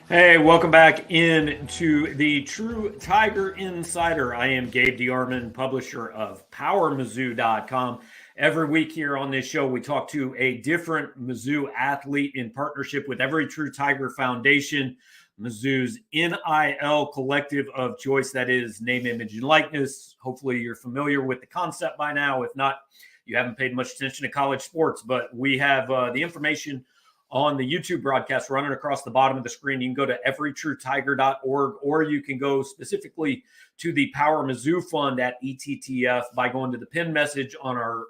Hey, welcome back into the True Tiger Insider. I am Gabe DeArmond, publisher of PowerMizzou.com. Every week here on this show, we talk to a different Mizzou athlete in partnership with Every True Tiger Foundation, Mizzou's NIL collective of choice, that is name, image, and likeness. Hopefully, you're familiar with the concept by now. If not, you haven't paid much attention to college sports, but we have the information on the YouTube broadcast running across the bottom of the screen. You can go to everytruetiger.org, or you can go specifically to the Power Mizzou Fund at ETTF by going to the pin message on our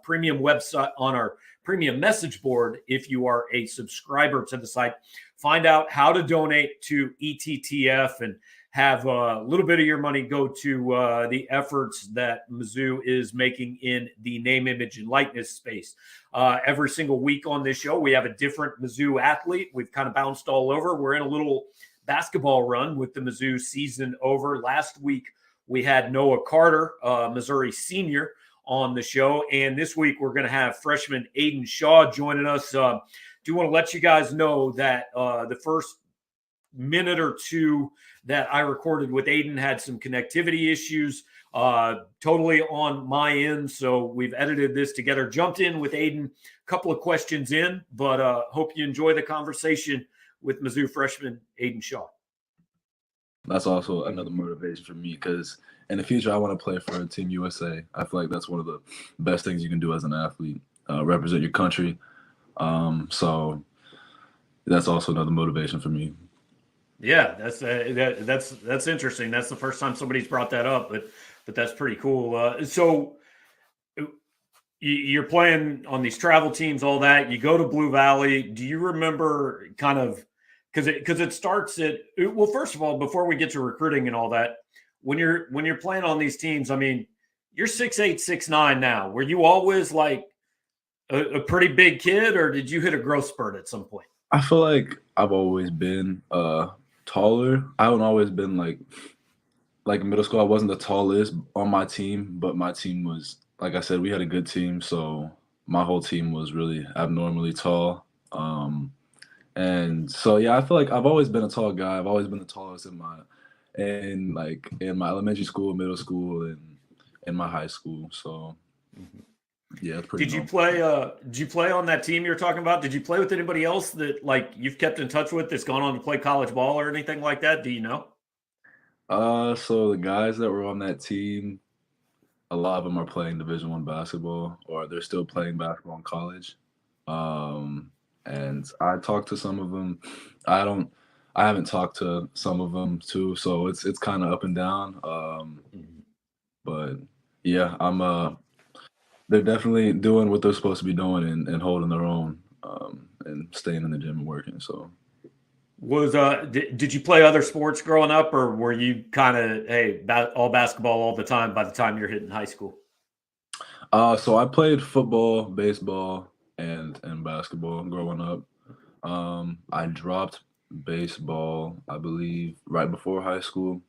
premium website, on our premium message board. If you are a subscriber to the site, find out how to donate to ETTF and have a little bit of your money go to the efforts that Mizzou is making in the name, image, and likeness space. Every single week on this show, we have a different Mizzou athlete. We've kind of bounced all over. We're in a little basketball run with the Mizzou season over. Last week, we had Noah Carter, Missouri senior, on the show. And this week, we're going to have freshman Aidan Shaw joining us. Do want to let you guys know that the first minute or two that I recorded with Aidan had some connectivity issues, totally on my end. So we've edited this together, jumped in with Aidan, a couple of questions in, but hope you enjoy the conversation with Mizzou freshman Aidan Shaw. That's also another motivation for me because in the future, I want to play for Team USA. I feel like that's one of the best things you can do as an athlete, represent your country. So that's also another motivation for me. Yeah, that's interesting. That's the first time somebody's brought that up, but that's pretty cool. So you're playing on these travel teams, all that. You go to Blue Valley. Do you remember kind of because it starts at, well, first of all, before we get to recruiting and all that, when you're playing on these teams, I mean, you're 6'8", 6'9" now. Were you always like a pretty big kid, or did you hit a growth spurt at some point? I feel like I've always been taller. I haven't always been like in middle school. I wasn't the tallest on my team, but my team was, like I said, we had a good team. So my whole team was really abnormally tall. And so, yeah, I feel like I've always been a tall guy. I've always been the tallest in my elementary school, middle school, and in my high school. So, yeah, pretty. Did you play on that team you're talking about? Did you play with anybody else that like you've kept in touch with that's gone on to play college ball or anything like that? Do you know? So the guys that were on that team, a lot of them are playing Division I basketball, or they're still playing basketball in college. And I talked to some of them. I haven't talked to some of them too, so it's kind of up and down. But yeah, they're definitely doing what they're supposed to be doing and holding their own, and staying in the gym and working. So did you play other sports growing up, or were you kind of all basketball all the time by the time you're hitting high school? So I played football, baseball, and basketball growing up. I dropped baseball, I believe, right before high school,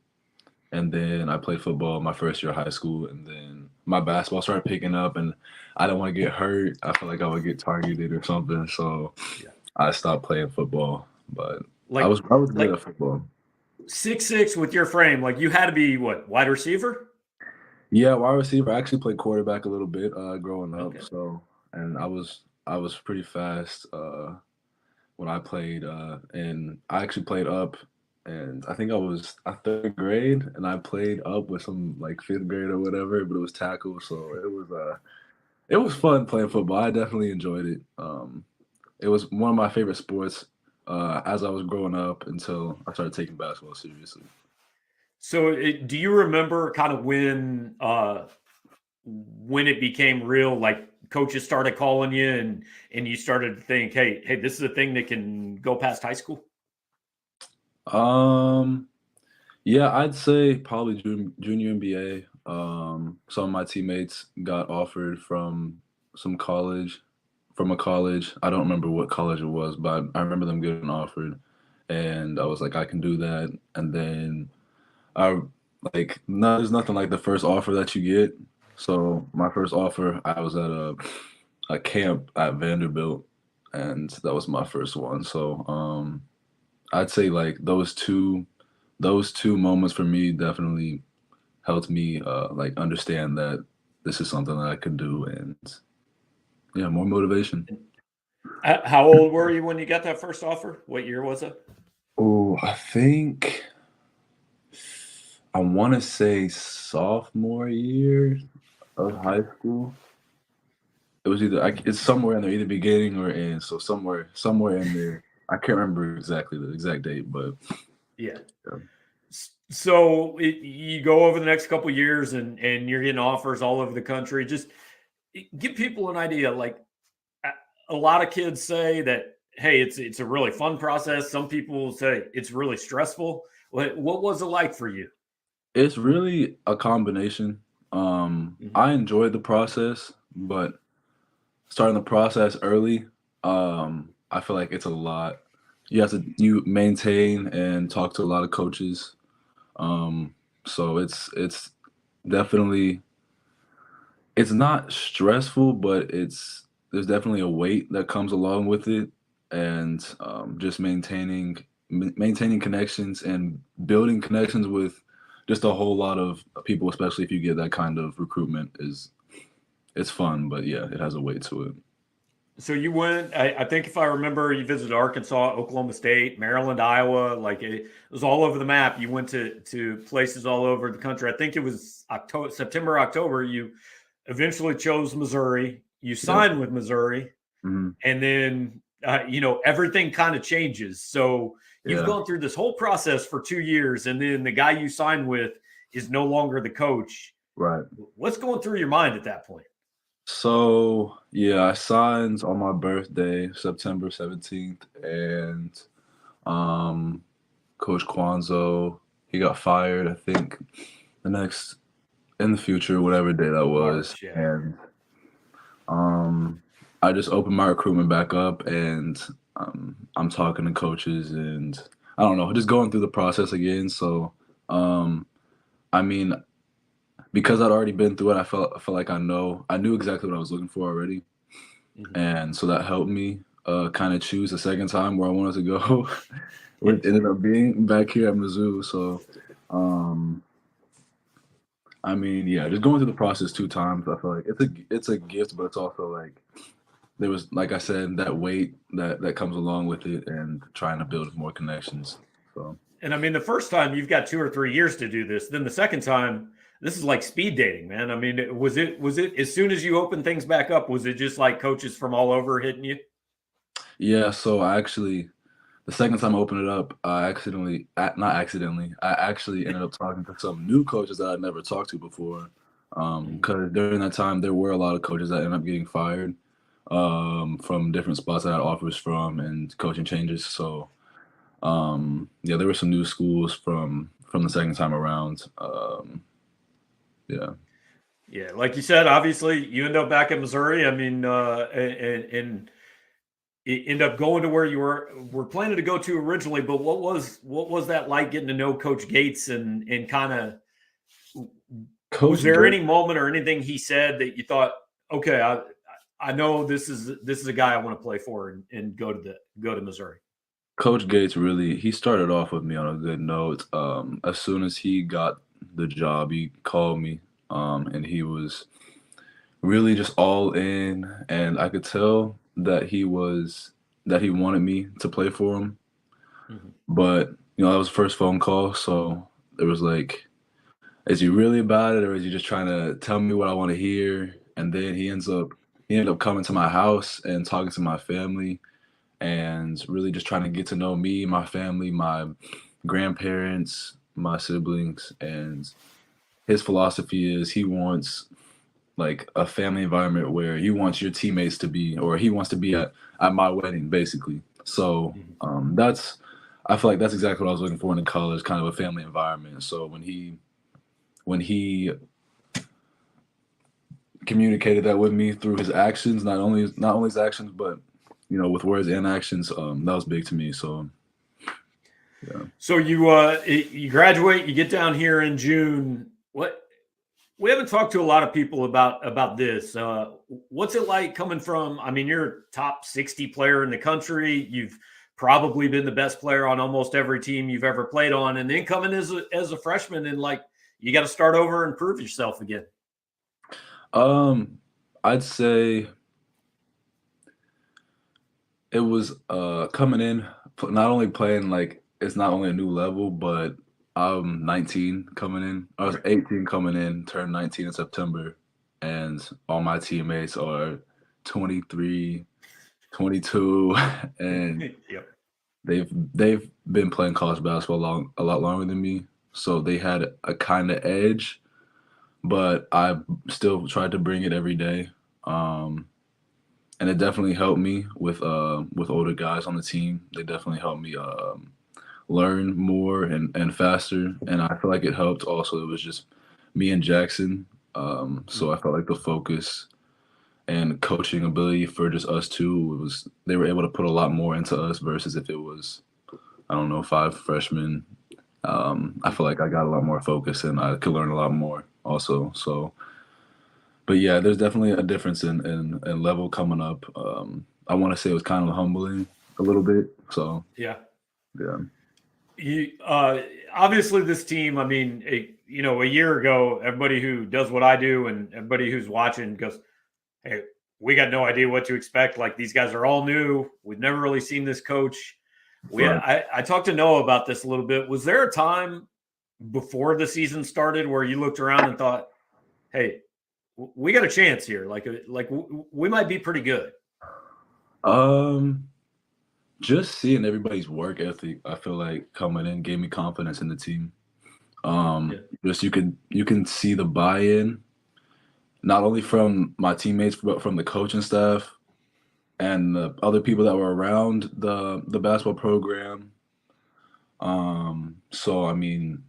and then I played football my first year of high school, and then my basketball started picking up, and I didn't want to get hurt. I feel like I would get targeted or something, so I stopped playing football. But I was good at football. 6'6" with your frame, like you had to be what, wide receiver? Yeah, wide receiver. I actually played quarterback a little bit growing up. Okay. So, and I was pretty fast when I played, and I actually played up, and I think I was a third grade, and I played up with some like fifth grade or whatever, but it was tackle, so it was fun playing football. I definitely enjoyed it. It was one of my favorite sports as I was growing up until I started taking basketball seriously. So do you remember kind of when it became real, like coaches started calling you and you started to think, hey, this is a thing that can go past high school? Yeah, I'd say probably junior NBA. Some of my teammates got offered from a college. I don't remember what college it was, but I remember them getting offered, and I was like, I can do that. And then there's nothing like the first offer that you get. So my first offer, I was at a camp at Vanderbilt, and that was my first one. So I'd say like those two moments for me definitely helped me like understand that this is something that I could do, and yeah, more motivation. How old were you when you got that first offer? What year was it? Oh, I think I want to say sophomore year of Okay. high school. It was it's somewhere in there, either beginning or end. So somewhere in there. I can't remember exactly the exact date, but Yeah. yeah. So you go over the next couple years and you're getting offers all over the country. Just give people an idea. Like a a lot of kids say that, hey, it's a really fun process. Some people say it's really stressful. What was it like for you? It's really a combination. Mhm. I enjoyed the process, but starting the process early, I feel like it's a lot. You maintain and talk to a lot of coaches. Um, so it's definitely it's not stressful, but there's definitely a weight that comes along with it, and just maintaining connections and building connections with just a whole lot of people, especially if you get that kind of recruitment, is it's fun, but yeah, it has a weight to it. So you went, I think if I remember, you visited Arkansas, Oklahoma State, Maryland, Iowa. Like it was all over the map. You went to places all over the country. I think it was October, September, October. You eventually chose Missouri. You Yep. signed with Missouri, Mhm. and then everything kind of changes. So you've Yeah. gone through this whole process for 2 years, and then the guy you signed with is no longer the coach. Right. What's going through your mind at that point? So yeah, I signed on my birthday, September 17th, and um, Coach Kwanzaa, he got fired, I think, the next in the future, whatever day that was. March, yeah. And um, I just opened my recruitment back up, and I'm talking to coaches, and I don't know, just going through the process again. So, um, I mean, because I'd already been through it, I felt like I knew exactly what I was looking for already, Mhm. and so that helped me kind of choose the second time where I wanted to go, which ended up being back here at Mizzou. So, um, I mean, yeah, just going through the process two times, I feel like it's a gift, but it's also like there was, like I said, that weight that comes along with it, and trying to build more connections. So And I mean, the first time you've got 2 or 3 years to do this. Then the second time, this is like speed dating, man. I mean, was it as soon as you opened things back up? Was it just like coaches from all over hitting you? yeah, so I actually the second time I opened it up, not accidentally, I actually ended up talking to some new coaches that I'd never talked to before. Mhm. Because during that time, there were a lot of coaches that ended up getting fired from different spots that I had offers from and coaching changes. So yeah, there were some new schools from the second time around. Yeah. Yeah, like you said, obviously you end up back in Missouri. I mean, and end up going to where you were planning to go to originally. But what was that like getting to know Coach Gates and kind of was Coach there Gates any moment or anything he said that you thought, okay, I know this is a guy I want to play for and go to Missouri. Coach Gates really he started off with me on a good note. As soon as he got the job, he called me, and he was really just all in, and I could tell that he wanted me to play for him. Mhm. But that was the first phone call, so it was like, is he really about it, or is he just trying to tell me what I want to hear? And then he ended up coming to my house and talking to my family, and really just trying to get to know me, my family, my grandparents, my siblings. And his philosophy is he wants like a family environment where he wants your teammates to be, or he wants to be at my wedding, basically. So Mhm. I feel like that's exactly what I was looking for in college, kind of a family environment. So when he communicated that with me through his actions, not only his actions, but with words and actions, that was big to me. So yeah. So you graduate, you get down here in June. What we haven't talked to a lot of people about this. What's it like coming from? I mean, you're a top 60 player in the country. You've probably been the best player on almost every team you've ever played on, and then coming as a freshman and like you got to start over and prove yourself again? I'd say it was coming in, not only playing like it's not only a new level, but I'm 19 coming in. I was 18 coming in, turned 19 in September, and all my teammates are 23, 22, and Yep. they've been playing college basketball a lot longer than me, so they had a kind of edge, but I still tried to bring it every day. And it definitely helped me with older guys on the team. They definitely helped me learn more and faster. And I feel like it helped also. It was just me and Jackson. So I felt like the focus and coaching ability for just us two they were able to put a lot more into us versus if it was, I don't know, 5 freshmen. I feel like I got a lot more focus and I could learn a lot more also. So, but yeah, there's definitely a difference in level coming up. I want to say it was kind of humbling a little bit. So Yeah. yeah. You obviously this team. I mean, a year ago, everybody who does what I do and everybody who's watching goes, "Hey, we got no idea what to expect. Like these guys are all new. We've never really seen this coach." Right. I talked to Noah about this a little bit. Was there a time before the season started where you looked around and thought, "Hey, we got a chance here. Like we might be pretty good." Um, just seeing everybody's work ethic, I feel like coming in gave me confidence in the team. Yeah. Just you can see the buy-in, not only from my teammates but from the coaching staff and the other people that were around the basketball program. So I mean,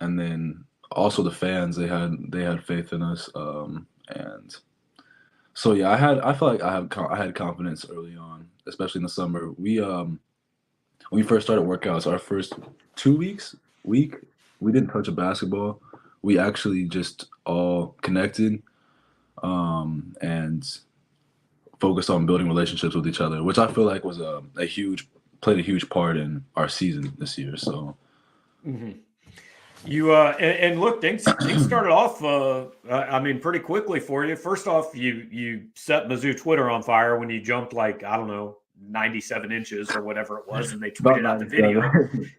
and then also the fans, they had faith in us. And so yeah, I feel like I had confidence early on, especially in the summer. When we first started workouts, our first 2 week, we didn't touch a basketball. We actually just all connected and focused on building relationships with each other, which I feel like was played a huge part in our season this year. So Mhm. You and look, things started off. I mean, pretty quickly for you. First off, you set Mizzou Twitter on fire when you jumped like I don't know 97 inches or whatever it was, and they about tweeted out the video. 97.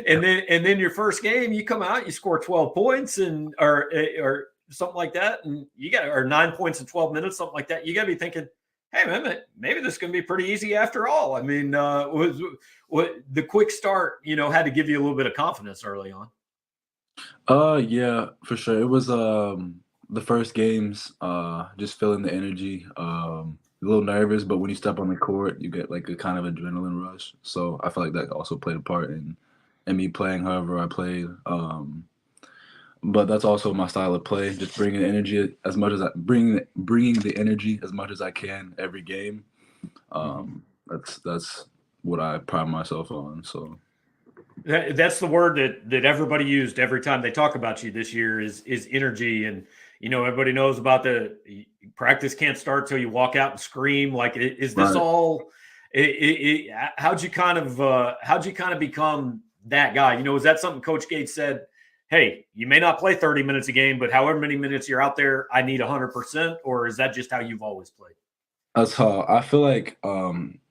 and then your first game, you come out, you score 12 points and or something like that, and you got or 9 points in 12 minutes, something like that. You got to be thinking, hey man, maybe this is going to be pretty easy after all. I mean, was the quick start, had to give you a little bit of confidence early on. Yeah, for sure. It was the first games, just feeling the energy. A little nervous, but when you step on the court, you get like a kind of adrenaline rush. So I feel like that also played a part in me playing however I played. But that's also my style of play, just bringing the energy as much as bringing the energy as much as I can every game. That's what I pride myself on. So That's the word that everybody used every time they talk about you this year is energy, and everybody knows about the practice can't start till you walk out and scream. Like, is this right. all? How'd you kind of become that guy? Is that something Coach Gates said? Hey, you may not play 30 minutes a game, but however many minutes you're out there, I need 100%. Or is that just how you've always played? That's how I feel like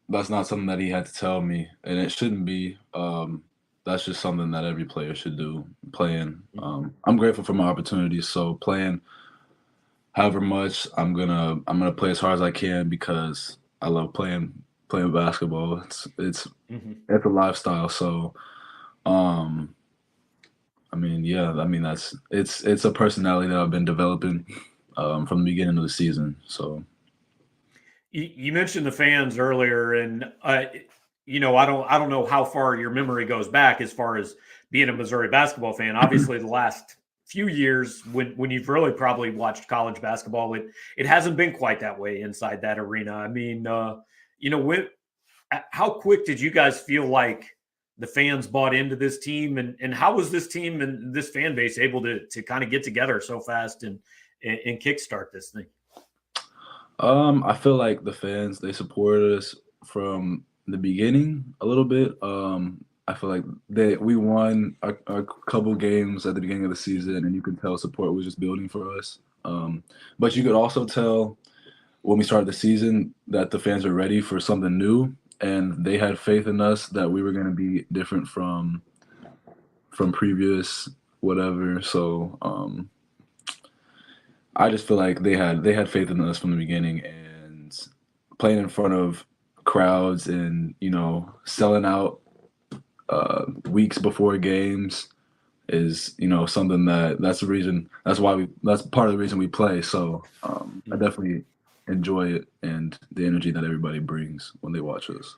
that's not something that he had to tell me, and it shouldn't be. That's just something that every player should do. Playing, I'm grateful for my opportunities. So playing, however much I'm gonna play as hard as I can because I love playing basketball. It's a lifestyle. So, um, I mean, yeah, I mean it's a personality that I've been developing from the beginning of the season. So. You mentioned the fans earlier, and I don't know how far your memory goes back as far as being a Missouri basketball fan. Obviously, the last few years when you've really probably watched college basketball, it hasn't been quite that way inside that arena. I mean, how quick did you guys feel like the fans bought into this team, and how was this team and this fan base able to kind of get together so fast and kickstart this thing? I feel like the fans, they supported us from the beginning a little bit. I feel like we won a couple games at the beginning of the season, and you can tell support was just building for us. But you could also tell when we started the season that the fans were ready for something new, and they had faith in us that we were going to be different from previous whatever. So I just feel like they had faith in us from the beginning, and playing in front of crowds and selling out weeks before games is something that's the reason that's part of the reason we play. So I definitely enjoy it and the energy that everybody brings when they watch us.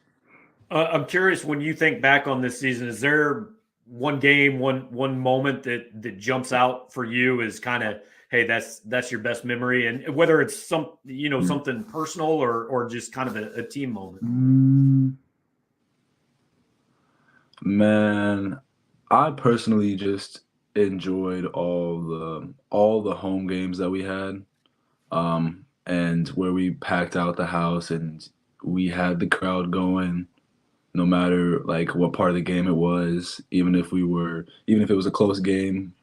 I'm curious, when you think back on this season, is there one game, one moment that jumps out for you as kind of, hey, that's your best memory, and whether it's something personal or just kind of a team moment? Man, I personally just enjoyed all the home games that we had, and where we packed out the house and we had the crowd going, no matter like what part of the game it was, even if it was a close game,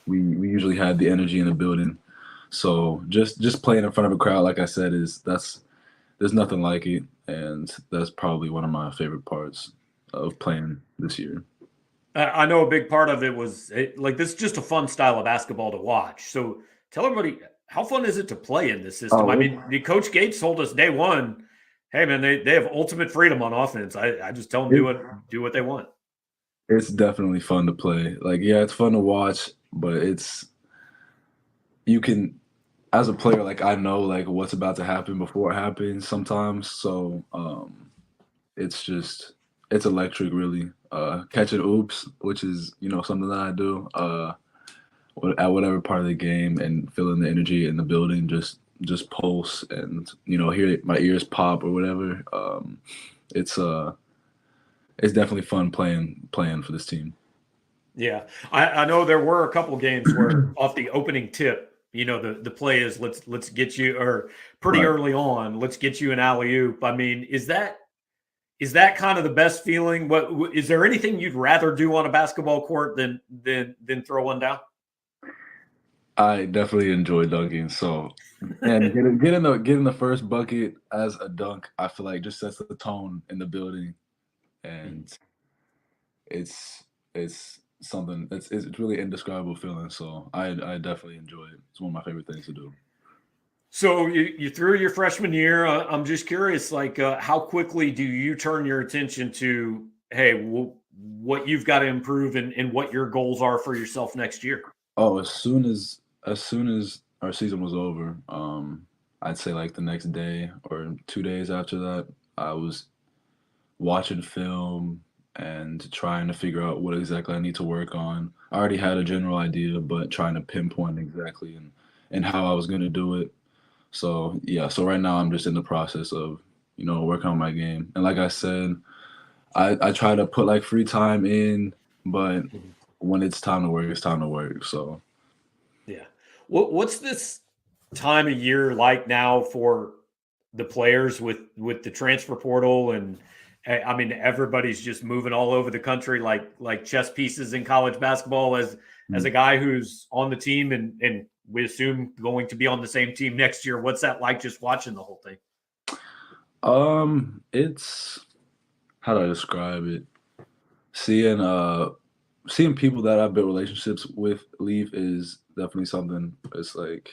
we usually had the energy in the building. So just playing in front of a crowd, like I said, there's nothing like it, and that's probably one of my favorite parts of playing this year. I know a big part of it was like, this is just a fun style of basketball to watch. So tell everybody, how fun is it to play in this system? Oh, I mean, the Coach Gates told us day one, hey man, they have ultimate freedom on offense. I just tell them do what they want. it's definitely fun to play. Like, yeah, it's fun to watch, but you can, as a player, like I know like what's about to happen before it happens sometimes. So it's electric, really. Catching oops, which is something that I do at whatever part of the game, and feeling the energy in the building just pulse, and hear my ears pop or whatever. It's it's definitely fun playing for this team. Yeah, I know there were a couple games where off the opening tip, the play is let's get you, or pretty Right. early on, let's get you an alley oop. I mean, is that kind of the best feeling? What is there anything you'd rather do on a basketball court than throw one down? I definitely enjoy dunking. So, and getting the first bucket as a dunk, I feel like just sets the tone in the building, Mhm. and it's something it's really indescribable feeling. So I definitely enjoy it. It's one of my favorite things to do. So you through your freshman year. I'm just curious, like, how quickly do you turn your attention to, hey, what you've got to improve, and what your goals are for yourself next year? Oh, as soon as our season was over, I'd say like the next day or 2 days after that, I was watching film and trying to figure out what exactly I need to work on. I already had a general idea, but trying to pinpoint exactly and how I was going to do it. So yeah, so right now I'm just in the process of working on my game. And like I said, I try to put like free time in, but Mhm. when it's time to work, it's time to work. So Yeah. What's this time of year like now for the players with the transfer portal, and I mean, everybody's just moving all over the country like chess pieces in college basketball. As mm, a guy who's on the team, and we assume going to be on the same team next year, what's that like, just watching the whole thing? it's how do I describe it? Seeing seeing people that I've built relationships with leave is definitely something. It's like,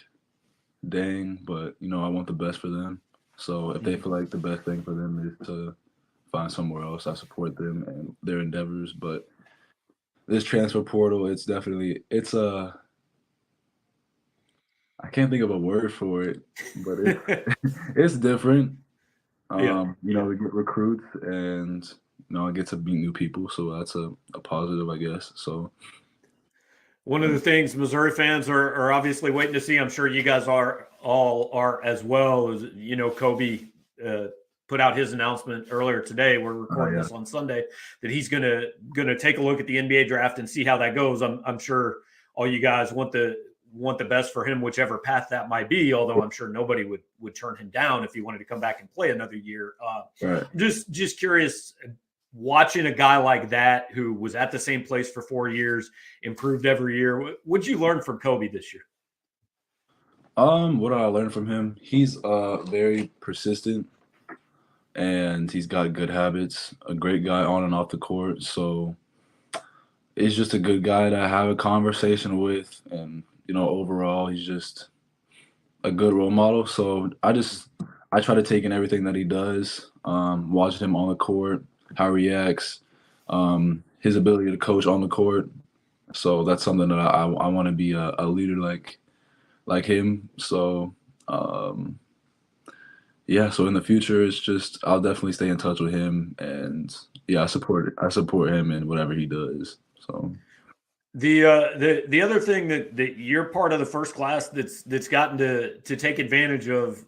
dang, but I want the best for them. So if they Mhm. feel like the best thing for them is to find somewhere else, I support them and their endeavors. But this transfer portal, I can't think of a word for it, but it's it's different. Yeah, yeah. We get recruits, and I get to meet new people, so that's a positive, I guess. So One of the things Missouri fans are obviously waiting to see, I'm sure you guys are as well, is, Kobe uh, put out his announcement earlier today. We're recording yeah. this on Sunday, that he's gonna take a look at the NBA draft and see how that goes. I'm sure all you guys want want the best for him, whichever path that might be. Although I'm sure nobody would turn him down if he wanted to come back and play another year. Right. Just curious, watching a guy like that who was at the same place for 4 years, improved every year. What'd you learn from Kobe this year? What did I learn from him? He's very persistent and he's got good habits, a great guy on and off the court. So he's just a good guy to have a conversation with, and overall he's just a good role model. So I try to take in everything that he does, watching him on the court, how he reacts, his ability to coach on the court. So that's something that I want to be a leader like him. So yeah, so in the future it's just I'll definitely stay in touch with him, and yeah, I support him in whatever he does. So the other thing that you're part of the first class that's gotten to take advantage of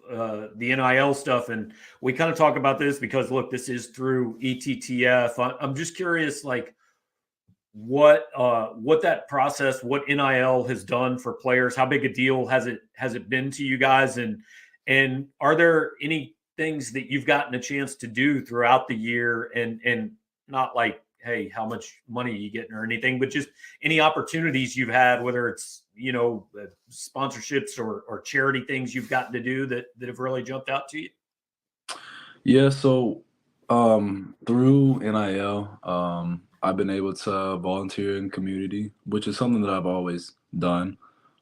the NIL stuff, and we kind of talk about this because look, this is through ETTF. I'm just curious, like what that process, what NIL has done for players, how big a deal has it been to you guys, and are there any things that you've gotten a chance to do throughout the year, and not like, hey, how much money are you getting or anything, but just any opportunities you've had, whether it's, sponsorships or charity things you've gotten to do that have really jumped out to you? yeah, so through NIL, I've been able to volunteer in community, which is something that I've always done.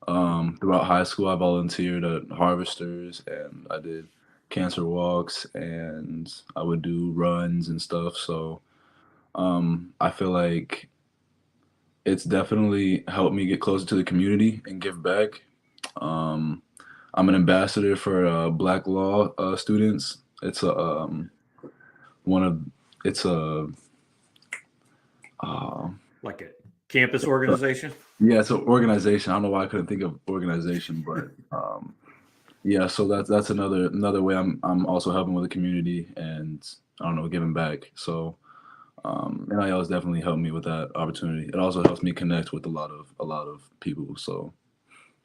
Throughout high school, I volunteered at Harvesters, and I did cancer walks, and I would do runs and stuff. So I feel like it's definitely helped me get closer to the community and give back. Um, I'm an ambassador for Black Law students. It's a one of it's a Like a campus organization? yeah, it's an organization. I don't know why I couldn't think of organization, but yeah. So that's another way I'm also helping with the community, and I don't know, giving back. So NIL has definitely helped me with that opportunity. It also helps me connect with a lot of people. So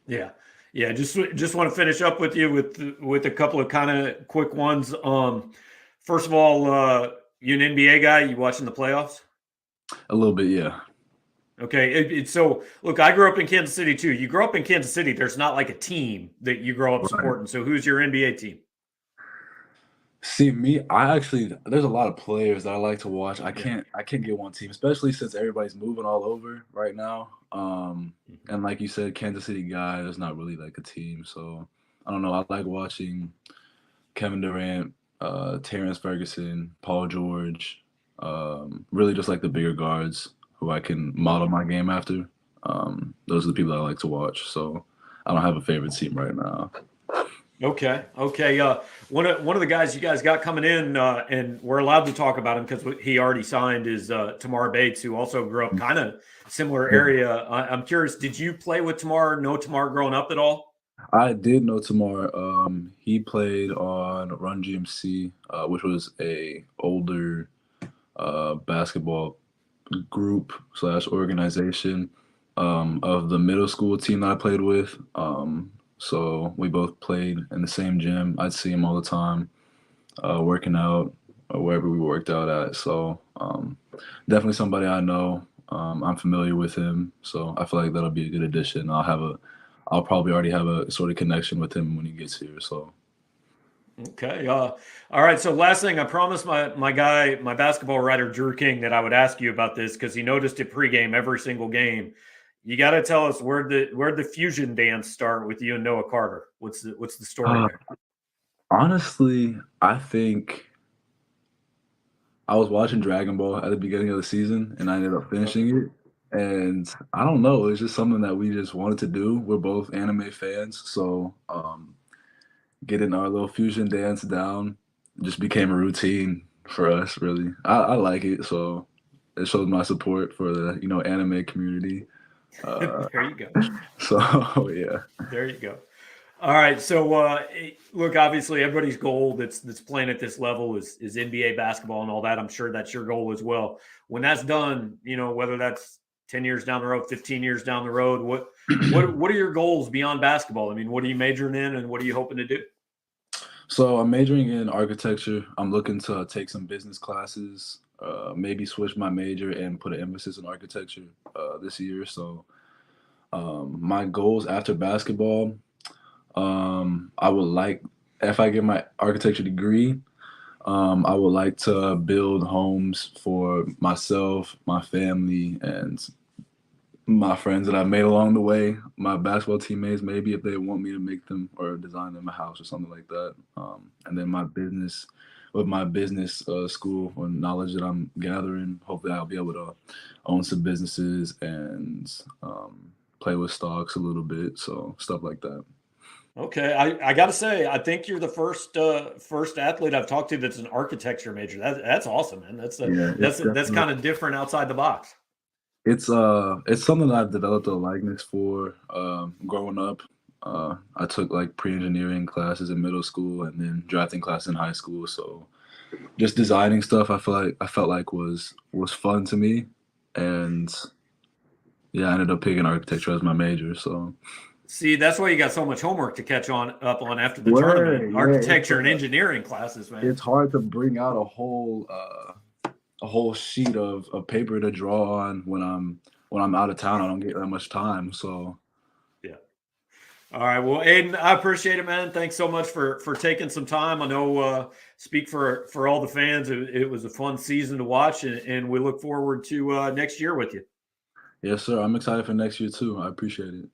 Yeah. Yeah. Just want to finish up with you with a couple of kind of quick ones. First of all, you an NBA guy? You watching the playoffs? a little bit, yeah. Okay. So look, I grew up in Kansas City too. You grow up in Kansas City, there's not like a team that you grow up Right. supporting. So who's your NBA team? See, I actually there's a lot of players that I like to watch. I Yeah. can't get one team, especially since everybody's moving all over right now. And like you said, Kansas City guy, there's not really like a team. So I don't know. I like watching Kevin Durant, Terrence Ferguson, Paul George, really just like the bigger guards who I can model my game after. Those are the people I like to watch. So I don't have a favorite team right now. Okay. Okay. One of the guys you guys got coming in, and we're allowed to talk about him because he already signed, is Tamar Bates, who also grew up kind of similar area. I'm curious, did you play with Tamar? Know Tamar growing up at all? I did know Tamar. He played on Run GMC, which was a older basketball group slash organization of the middle school team that I played with. So we both played in the same gym. I'd see him all the time, working out or wherever we worked out at. So definitely somebody I know. I'm familiar with him, so I feel like that'll be a good addition. I'll probably already have a sort of connection with him when he gets here. So Okay. All right. So last thing, I promised my guy, my basketball writer Drew King, that I would ask you about this because he noticed it pregame every single game. You got to tell us where'd the fusion dance start with you and Noah Carter? What's the story uh, there? honestly, I think I was watching Dragon Ball at the beginning of the season, and I ended up Okay. finishing it. And I don't know, it's just something that we just wanted to do. We're both anime fans, so getting our little fusion dance down just became a routine for us. Really, I like it, so it shows my support for the anime community. Uh, There you go. so yeah, There you go. All right. So look, obviously everybody's goal that's playing at this level is NBA basketball and all that. I'm sure that's your goal as well. When that's done, whether that's 10 years down the road, 15 years down the road? What are your goals beyond basketball? I mean, what are you majoring in and what are you hoping to do? So I'm majoring in architecture. I'm looking to take some business classes, maybe switch my major and put an emphasis in architecture this year. So my goals after basketball, I would like, if I get my architecture degree, I would like to build homes for myself, my family, and my friends that I've made along the way, my basketball teammates, maybe if they want me to make them or design them a house or something like that. And then my business, with my business school or knowledge that I'm gathering, hopefully I'll be able to own some businesses and play with stocks a little bit. So stuff like that. Okay, I got to say, I think you're the first athlete I've talked to that's an architecture major. That's awesome, man. Yeah, That's kind of different outside the box. it's something that I've developed a likeness for growing up. I took like pre-engineering classes in middle school and then drafting class in high school. So just designing stuff I felt like was fun to me. And yeah, I ended up picking architecture as my major. So See, that's why you got so much homework to catch up on after the Right, tournament. yeah, Architecture and engineering classes, man. it's hard to bring out a whole sheet of paper to draw on when I'm out of town. I don't get that much time. So Yeah. All right. Well, Aidan, I appreciate it, man. Thanks so much for taking some time. I know speak for all the fans. It was a fun season to watch, and we look forward to next year with you. yes, sir. I'm excited for next year too. I appreciate it.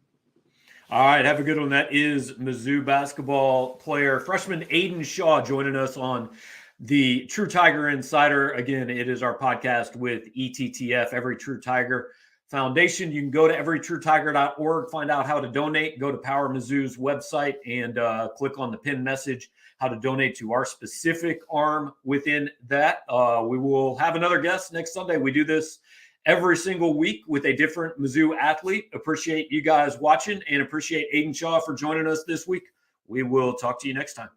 All right, have a good one. That is Mizzou basketball player, freshman Aidan Shaw, joining us on the True Tiger Insider. Again, it is our podcast with ETTF, Every True Tiger Foundation. You can go to everytruetiger.org, find out how to donate. Go to Power Mizzou's website and click on the pinned message, how to donate to our specific arm within that. We will have another guest next Sunday. We do this every single week with a different Mizzou athlete. Appreciate you guys watching and appreciate Aidan Shaw for joining us this week. We will talk to you next time.